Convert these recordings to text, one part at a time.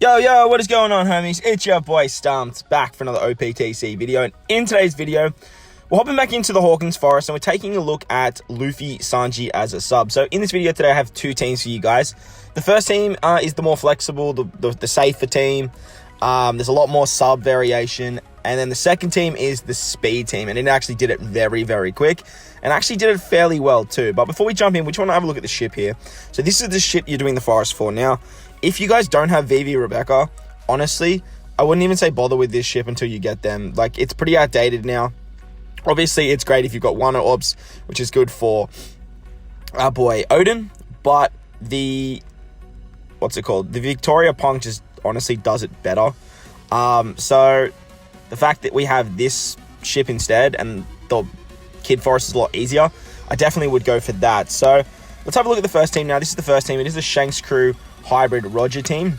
Yo, what is going on, homies? It's your boy Stumped, back for another OPTC video. And in today's video, we're hopping back into the Hawkins Forest and we're taking a look at Luffy Sanji as a sub. So in this video today, I have two teams for you guys. The first team is the more flexible, the safer team. There's a lot more sub variation. And then the second team is the speed team. And it actually did it very, very quick. And actually did it fairly well too. But before we jump in, we just want to have a look at the ship here. So this is the ship you're doing the forest for. Now, if you guys don't have Vivi Rebecca, honestly, I wouldn't even say bother with this ship until you get them. Like, it's pretty outdated now. Obviously, it's great if you've got one orbs, which is good for our boy Oden. But the Victoria Punk just honestly does it better. So the fact that we have this ship instead and the Kid Forest is a lot easier, I definitely would go for that. So let's have a look at the first team now. This is the first team. It is the Shanks crew hybrid Roger team.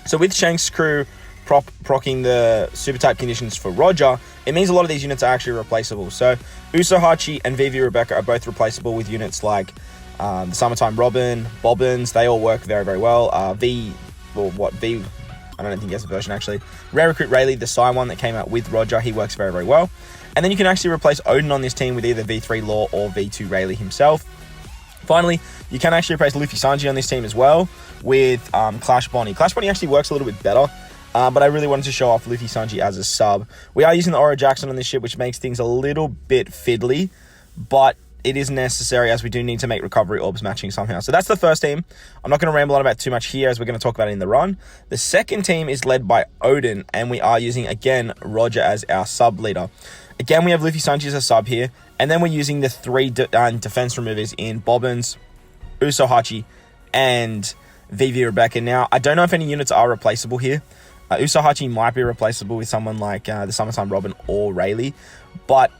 So with Shanks crew procking the super type conditions for Roger, it means a lot of these units are actually replaceable. So Usohachi and Vivi Rebecca are both replaceable with units like the Summertime Robin, Bobbins. They all work very, very well. I don't think he has a version actually. Rare Recruit Rayleigh, the Psy one that came out with Roger, he works very, very well. And then you can actually replace Oden on this team with either V3 Law or V2 Rayleigh himself. Finally, you can actually replace Luffy Sanji on this team as well with Clash Bonnie. Clash Bonnie actually works a little bit better, but I really wanted to show off Luffy Sanji as a sub. We are using the Oro Jackson on this ship, which makes things a little bit fiddly, but it is necessary as we do need to make recovery orbs matching somehow. So that's the first team. I'm not going to ramble on about too much here as we're going to talk about it in the run. The second team is led by Oden, and we are using, again, Roger as our sub leader. Again, we have Luffy Sanji as a sub here, and then we're using the three defense removers in Bobbins, Usohachi, and Vivi Rebecca. Now, I don't know if any units are replaceable here. Usohachi might be replaceable with someone like the Summertime Robin or Rayleigh, but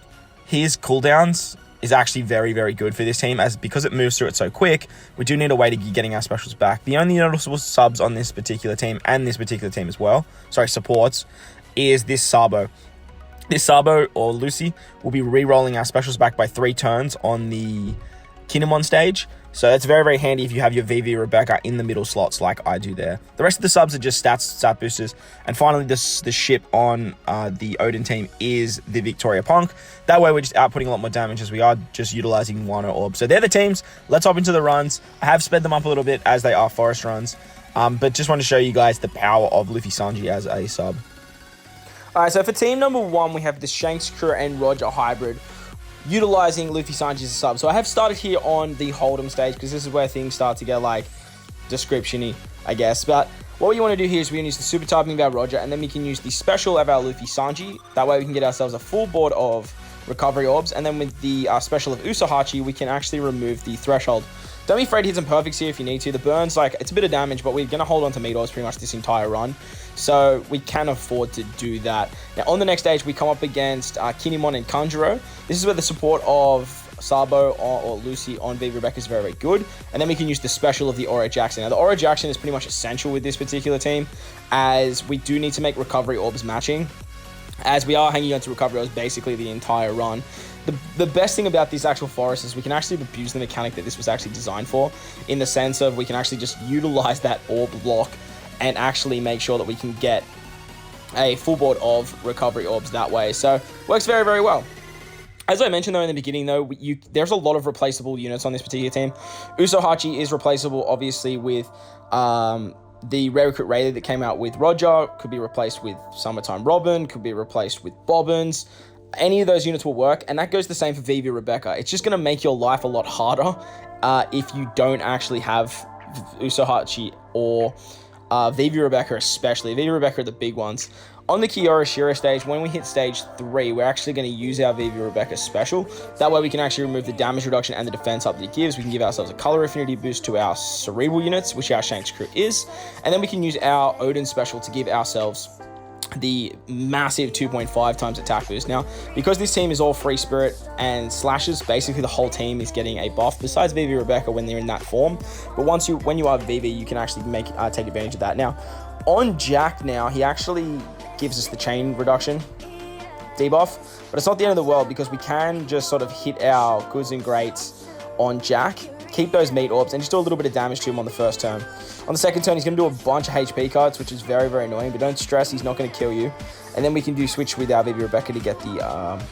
his cooldowns is actually very, very good for this team, as because it moves through it so quick, we do need a way to be getting our specials back. The only noticeable subs on this particular team, and this particular team as well, supports, is this Sabo. This Sabo, or Lucy, will be re-rolling our specials back by 3 turns on the Kinemon stage. So that's very, very handy if you have your Vivi Rebecca in the middle slots like I do there. The rest of the subs are just stat boosters. And finally, the ship on the Oden team is the Victoria Punk. That way, we're just outputting a lot more damage as we are just utilizing Wano Orb. So they're the teams. Let's hop into the runs. I have sped them up a little bit as they are forest runs. But just want to show you guys the power of Luffy Sanji as a sub. Alright, so for team number 1, we have the Shanks crew and Roger hybrid, utilizing Luffy Sanji as a sub. So I have started here on the Hold'em stage, because this is where things start to get, like, description-y, I guess. But what we want to do here is we're going to use the super typing of our Roger, and then we can use the special of our Luffy Sanji. That way we can get ourselves a full board of recovery orbs, and then with the special of Usohachi, we can actually remove the threshold. Don't be afraid to hit some perfects here if you need to. The burns, it's a bit of damage, but we're going to hold on to meat orbs pretty much this entire run. So we can afford to do that. Now, on the next stage, we come up against Kinemon and Kanjuro. This is where the support of Sabo or Lucy on Vivi Rebecca is very, very good. And then we can use the special of the Oro Jackson. Now, the Oro Jackson is pretty much essential with this particular team, as we do need to make recovery orbs matching, as we are hanging on to recovery orbs basically the entire run. The best thing about this actual forest is we can actually abuse the mechanic that this was actually designed for, in the sense of we can actually just utilize that orb block and actually make sure that we can get a full board of recovery orbs that way. So, works very, very well. As I mentioned though in the beginning though, there's a lot of replaceable units on this particular team. Usohachi is replaceable obviously with the Rare Recruit Rayleigh that came out with Roger, could be replaced with Summertime Robin, could be replaced with Bobbins. Any of those units will work, and that goes the same for Vivi Rebecca. It's just going to make your life a lot harder if you don't actually have Usohachi or Vivi Rebecca especially. Vivi Rebecca are the big ones. On the Kiora Shira stage, when we hit stage 3, we're actually going to use our Vivi Rebecca special. That way we can actually remove the damage reduction and the defense up that it gives. We can give ourselves a color affinity boost to our cerebral units, which our Shanks crew is. And then we can use our Oden special to give ourselves the massive 2.5 times attack boost. Now, because this team is all free spirit and slashes, basically the whole team is getting a buff, besides Vivi Rebecca when they're in that form. But when you are Vivi, you can actually take advantage of that. Now, on Jack now, he actually gives us the chain reduction debuff, but it's not the end of the world, because we can just sort of hit our goods and greats on Jack, keep those meat orbs, and just do a little bit of damage to him on the first turn. On the second turn, he's going to do a bunch of HP cards, which is very, very annoying, but don't stress, he's not going to kill you. And then we can do switch with our Vivi Rebecca to get the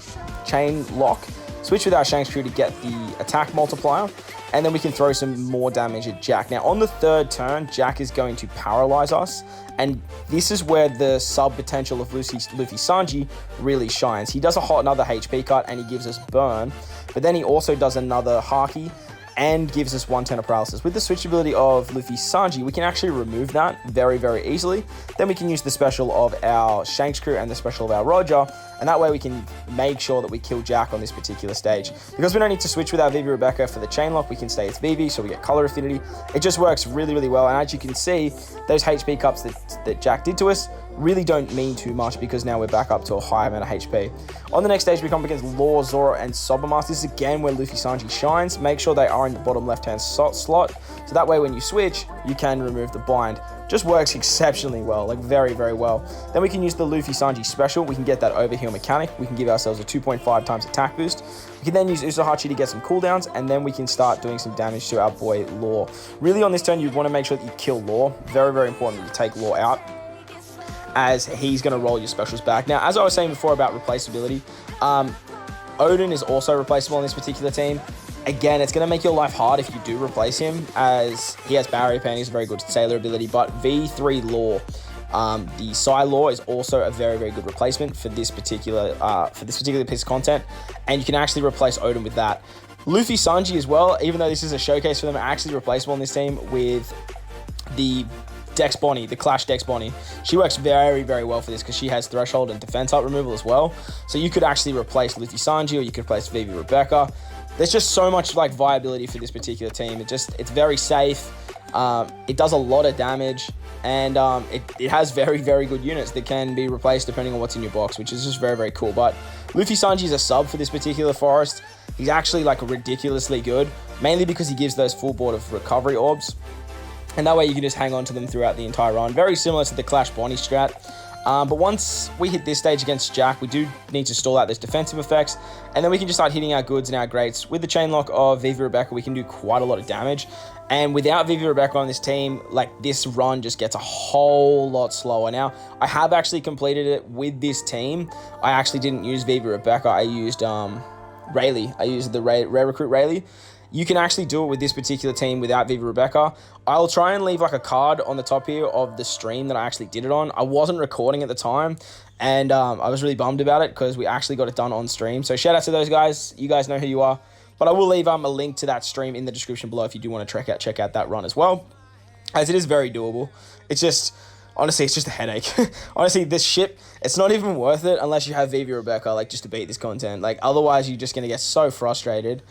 chain lock, switch with our Shanks crew to get the attack multiplier, and then we can throw some more damage at Jack. Now, on the third turn, Jack is going to paralyze us, and this is where the sub-potential of Luffy Sanji really shines. He does another HP cut, and he gives us burn, but then he also does another Haki, and gives us 1 turn of paralysis. With the switch ability of Luffy Sanji, we can actually remove that very, very easily. Then we can use the special of our Shanks crew and the special of our Roger, and that way we can make sure that we kill Jack on this particular stage. Because we don't need to switch with our Vivi Rebecca for the chain lock, we can stay as Vivi, so we get color affinity. It just works really, really well, and as you can see, those HP cups that Jack did to us really don't mean too much, because now we're back up to a high amount of HP. On the next stage, we come up against Law, Zoro, and Sobermaster. This is again where Luffy Sanji shines. Make sure they are in the bottom left-hand slot, so that way when you switch, you can remove the bind. Just works exceptionally well, like very, very well. Then we can use the Luffy Sanji special. We can get that overheal mechanic. We can give ourselves a 2.5 times attack boost. We can then use Usohachi to get some cooldowns, and then we can start doing some damage to our boy Law. Really, on this turn, you want to make sure that you kill Law. Very, very important that you take Law out, as he's going to roll your specials back. Now, as I was saying before about replaceability, Oden is also replaceable on this particular team. Again, it's going to make your life hard if you do replace him, as he has barrier pan, he's a very good sailor ability, but V3 Law, the Psy Law is also a very, very good replacement for this particular piece of content, and you can actually replace Oden with that. Luffy Sanji as well, even though this is a showcase for them, are actually replaceable on this team with the Dex Bonnie, the Clash Dex Bonnie. She works very, very well for this because she has threshold and defense type removal as well. So you could actually replace Luffy Sanji, or you could replace Vivi Rebecca. There's just so much like viability for this particular team. It's very safe. It does a lot of damage, and it has very, very good units that can be replaced depending on what's in your box, which is just very, very cool. But Luffy Sanji is a sub for this particular forest. He's actually like ridiculously good, mainly because he gives those full board of recovery orbs. And that way you can just hang on to them throughout the entire run. Very similar to the Clash Bonnie strat. But once we hit this stage against Jack, we do need to stall out those defensive effects. And then we can just start hitting our goods and our greats. With the chain lock of Vivi Rebecca, we can do quite a lot of damage. And without Vivi Rebecca on this team, like, this run just gets a whole lot slower. Now, I have actually completed it with this team. I actually didn't use Vivi Rebecca. I used Rayleigh. I used the Rare Recruit Rayleigh. You can actually do it with this particular team without Vivi Rebecca. I'll try and leave like a card on the top here of the stream that I actually did it on. I wasn't recording at the time, and I was really bummed about it because we actually got it done on stream. So shout out to those guys. You guys know who you are. But I will leave a link to that stream in the description below if you do want to check out that run as well, as it is very doable. It's just... honestly, it's just a headache. Honestly, this ship, it's not even worth it unless you have Vivi Rebecca, like, just to beat this content. Like, otherwise, you're just going to get so frustrated.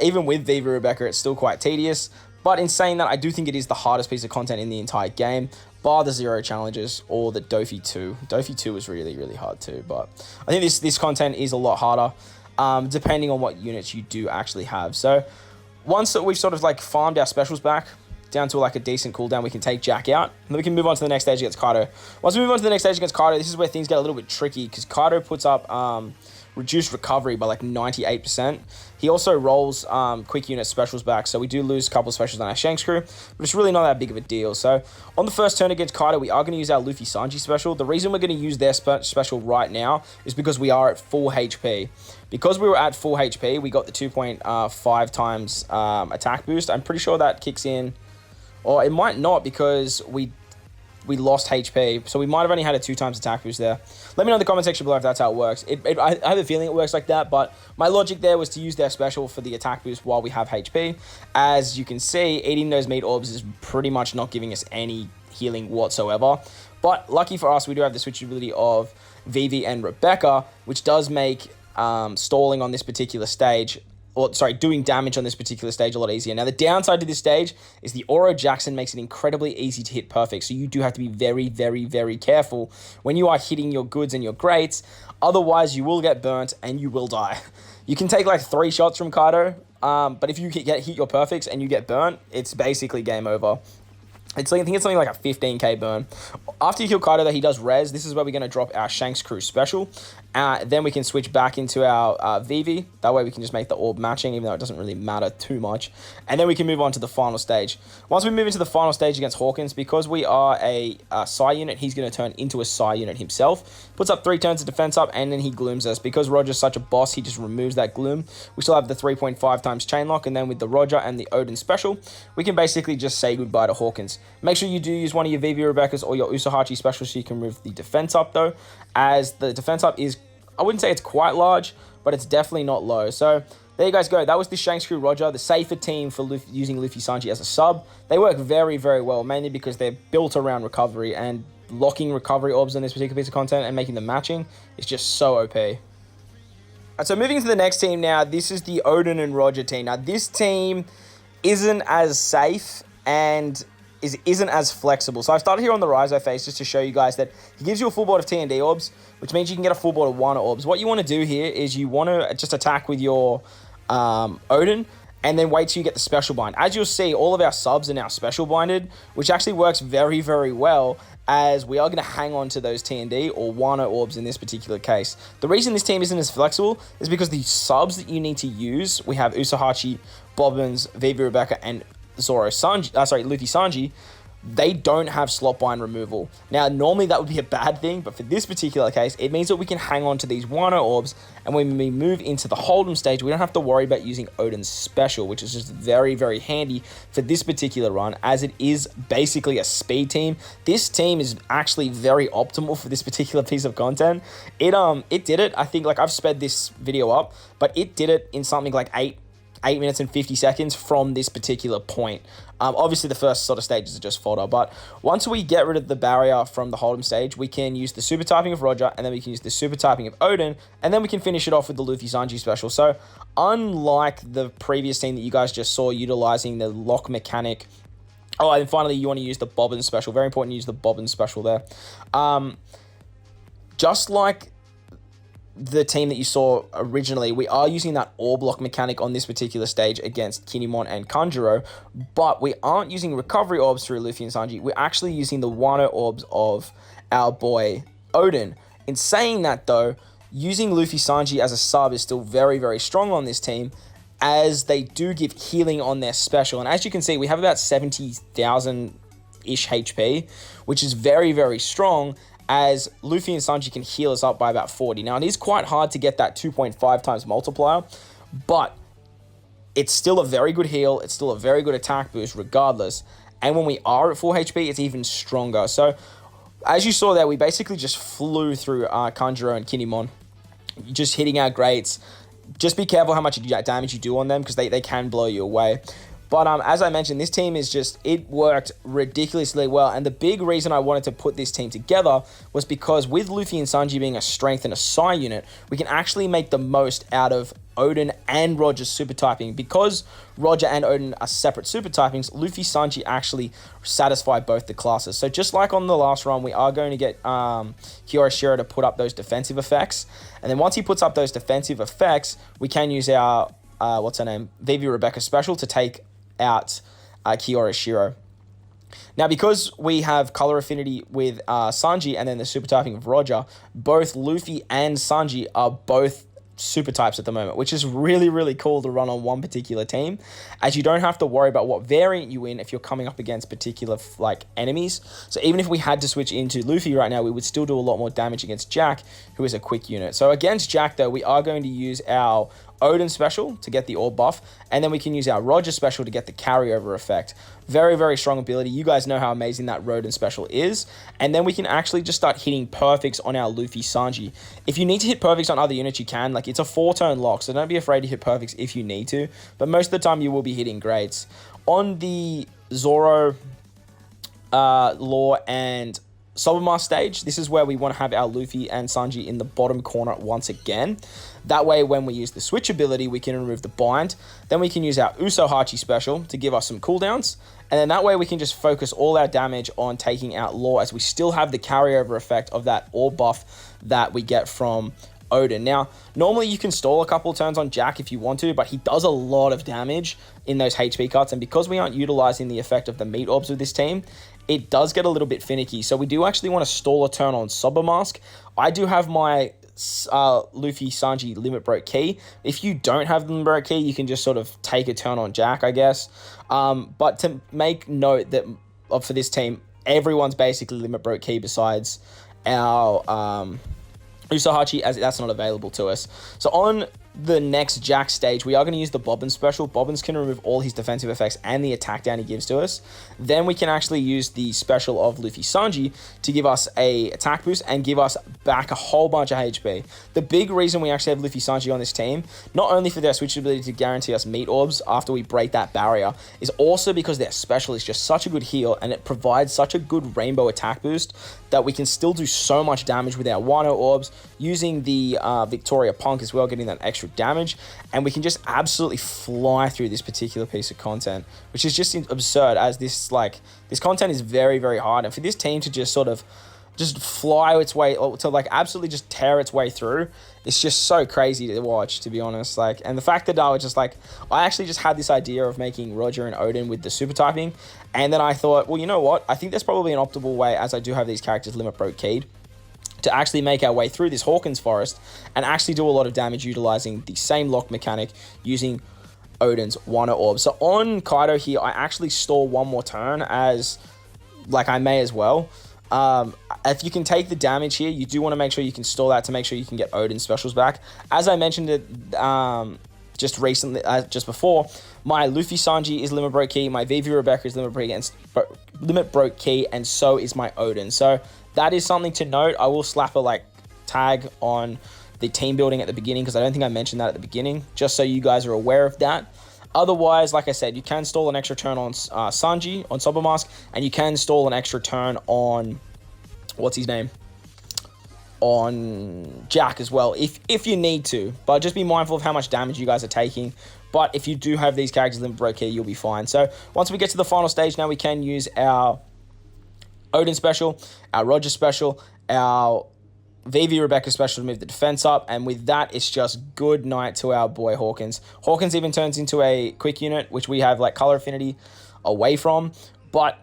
Even with Vivi Rebecca, it's still quite tedious. But in saying that, I do think it is the hardest piece of content in the entire game, bar the 0 challenges or the Dofi 2. Dofi 2 is really, really hard too. But I think this content is a lot harder, depending on what units you do actually have. So once that we've sort of, like, farmed our specials back down to like a decent cooldown, we can take Jack out, and then we can move on to the next stage against Kaido. Once we move on to the next stage against Kaido, this is where things get a little bit tricky, because Kaido puts up reduced recovery by like 98%. He also rolls quick unit specials back, so we do lose a couple of specials on our Shanks crew, but it's really not that big of a deal. So on the first turn against Kaido, we are going to use our Luffy Sanji special. The reason we're going to use their special right now is because we are at full HP. Because we were at full HP, we got the 2.5 times attack boost. I'm pretty sure that kicks in, or it might not, because we lost HP, so we might have only had a 2 times attack boost there. Let me know in the comment section below if that's how it works. I have a feeling it works like that, but my logic there was to use their special for the attack boost while we have HP. As you can see, eating those meat orbs is pretty much not giving us any healing whatsoever. But lucky for us, we do have the switchability of Vivi and Rebecca, which does make stalling on this particular stage, or sorry, doing damage on this particular stage a lot easier. Now, the downside to this stage is the Oro Jackson makes it incredibly easy to hit perfect, so you do have to be very, very, very careful when you are hitting your goods and your greats. Otherwise, you will get burnt and you will die. You can take like 3 shots from Kaido, but if you hit your perfects and you get burnt, it's basically game over. I think it's something like a 15k burn. After you kill Kaido, though, he does res. This is where we're going to drop our Shanks crew special. Then we can switch back into our VV. That way we can just make the orb matching, even though it doesn't really matter too much. And then we can move on to the final stage. Once we move into the final stage against Hawkins, because we are a Psi unit, he's going to turn into a Psi unit himself. Puts up 3 turns of defense up, and then he glooms us. Because Roger's such a boss, he just removes that gloom. We still have the 3.5 times chain lock, and then with the Roger and the Oden special, we can basically just say goodbye to Hawkins. Make sure you do use one of your VV Rebecca's or your Usahachi specials so you can move the defense up, though, as the defense up is, I wouldn't say it's quite large, but it's definitely not low. So there you guys go. That was the Shanks crew Roger, the safer team for using Luffy Sanji as a sub. They work very, very well, mainly because they're built around recovery, and locking recovery orbs on this particular piece of content and making them matching is just so OP. Alright, so moving to the next team now, this is the Oden and Roger team. Now, this team isn't as safe and isn't as flexible. So I've started here on the Raizo face just to show you guys that he gives you a full board of T&D orbs, which means you can get a full board of 1 orbs. What you want to do here is you want to just attack with your Oden, and then wait till you get the special bind. As you'll see, all of our subs are now special binded, which actually works very, very well, as we are going to hang on to those T&D or Wano orbs in this particular case. The reason this team isn't as flexible is because the subs that you need to use, we have Usahachi, Bobbins, Vivi Rebecca, and Luffy Sanji, they don't have slot bind removal. Now, normally that would be a bad thing, but for this particular case, it means that we can hang on to these Wano orbs, and when we move into the Hold'em stage, we don't have to worry about using Oden's special, which is just very, very handy for this particular run, as it is basically a speed team. This team is actually very optimal for this particular piece of content. It did it, I think, like, I've sped this video up, but it did it in something like 8 minutes and 50 seconds from this particular point. Obviously, the first sort of stages are just fodder, but once we get rid of the barrier from the Hold'em stage, we can use the super typing of Roger, and then we can use the super typing of Oden, and then we can finish it off with the Luffy Sanji special. So, unlike the previous team that you guys just saw utilizing the lock mechanic, oh, and finally, you want to use the Bobbin special. Very important to use the Bobbin special there. Just like the team that you saw originally, we are using that orb lock mechanic on this particular stage against Kinemon and Kanjuro, but we aren't using recovery orbs through Luffy and Sanji. We're actually using the Wano orbs of our boy Oden. In saying that, though, using Luffy Sanji as a sub is still very, very strong on this team, as they do give healing on their special. And as you can see, we have about 70,000-ish HP, which is very, very strong, as Luffy and Sanji can heal us up by about 40. Now, it is quite hard to get that 2.5 times multiplier, but it's still a very good heal. It's still a very good attack boost regardless. And when we are at full HP, it's even stronger. So, as you saw there, we basically just flew through Kanjuro and Kinemon, just hitting our greats. Just be careful how much damage you do on them, because they can blow you away. But as I mentioned, this team is just, it worked ridiculously well. And the big reason I wanted to put this team together was because with Luffy and Sanji being a strength and a Psi unit, we can actually make the most out of Oden and Roger's super typing. Because Roger and Oden are separate super typings, Luffy Sanji actually satisfy both the classes. So just like on the last run, we are going to get Kiyoshiro to put up those defensive effects. And then once he puts up those defensive effects, we can use our, Vivi Rebecca special to take out Kiyoshiro. Now, because we have color affinity with Sanji and then the super typing of Roger, both Luffy and Sanji are both super types at the moment, which is really, really cool to run on one particular team, as you don't have to worry about what variant you win if you're coming up against particular enemies. So even if we had to switch into Luffy right now, we would still do a lot more damage against Jack, who is a quick unit. So against Jack, though, we are going to use our Oden special to get the orb buff, and then we can use our Roger special to get the carryover effect. Very, very strong ability. You guys know how amazing that Roden special is, and then we can actually just start hitting perfects on our Luffy Sanji. If you need to hit perfects on other units, you can. Like, it's a 4-turn lock, so don't be afraid to hit perfects if you need to, but most of the time you will be hitting greats. On the Zoro, Law, and Sobama stage, this is where we want to have our Luffy and Sanji in the bottom corner once again. That way, when we use the switch ability, we can remove the bind. Then we can use our Usohachi special to give us some cooldowns. And then that way, we can just focus all our damage on taking out Law, as we still have the carryover effect of that orb buff that we get from Oden. Now, normally you can stall a couple of turns on Jack if you want to, but he does a lot of damage in those HP cuts. And because we aren't utilizing the effect of the meat orbs with this team, it does get a little bit finicky. So we do actually want to stall a turn on Soba Mask. I do have my Luffy, Sanji, Limit Broke Key. If you don't have the Limit Broke Key, you can just sort of take a turn on Jack, I guess. But to make note that for this team, everyone's basically Limit Broke Key besides our Usahachi, as that's not available to us. So on the next Jack stage, we are going to use the Bobbin special. Bobbins can remove all his defensive effects and the attack down he gives to us. Then we can actually use the special of Luffy Sanji to give us a attack boost and give us back a whole bunch of HP. The big reason we actually have Luffy Sanji on this team, not only for their switch ability to guarantee us meat orbs after we break that barrier, is also because their special is just such a good heal and it provides such a good rainbow attack boost that we can still do so much damage with our Wano orbs, using the Victoria Punk as well, getting that extra damage, and we can just absolutely fly through this particular piece of content, which is just absurd, as this content is very, very hard, and for this team to just sort of fly its way, or to like absolutely just tear its way through, it's just so crazy to watch, to be honest. Like, and the fact that I actually just had this idea of making Roger and Oden with the super typing, and then I thought, well, you know what, I think there's probably an optimal way, as I do have these characters limit broke keyed, to actually make our way through this Hawkins forest and actually do a lot of damage utilizing the same lock mechanic using Oden's Wano Orb. So on Kaido here, I actually stall one more turn, as like I may as well. If you can take the damage here, you do want to make sure you can stall that to make sure you can get Oden's specials back. As I mentioned it just recently, just before, my Luffy Sanji is limit broke key, my Vivi Rebecca is limit broke key, and so is my Oden. So that is something to note. I will slap a tag on the team building at the beginning, because I don't think I mentioned that at the beginning, just so you guys are aware of that. Otherwise, like I said, you can stall an extra turn on Sanji, on Sober Mask, and you can stall an extra turn on, what's his name? On Jack as well, if you need to. But just be mindful of how much damage you guys are taking. But if you do have these characters limit broke here, you'll be fine. So once we get to the final stage, now we can use our Oden special, our Roger special, our Vivi Rebecca special to move the defense up, and with that, it's just good night to our boy Hawkins. Hawkins even turns into a quick unit, which we have color affinity away from, but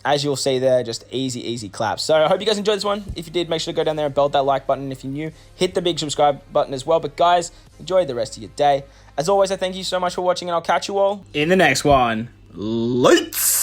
as you'll see there, just easy claps. So I hope you guys enjoyed this one. If you did, make sure to go down there and belt that like button. If you're new, hit the big subscribe button as well. But guys, enjoy the rest of your day. As always, I thank you so much for watching, and I'll catch you all in the next one. Lights!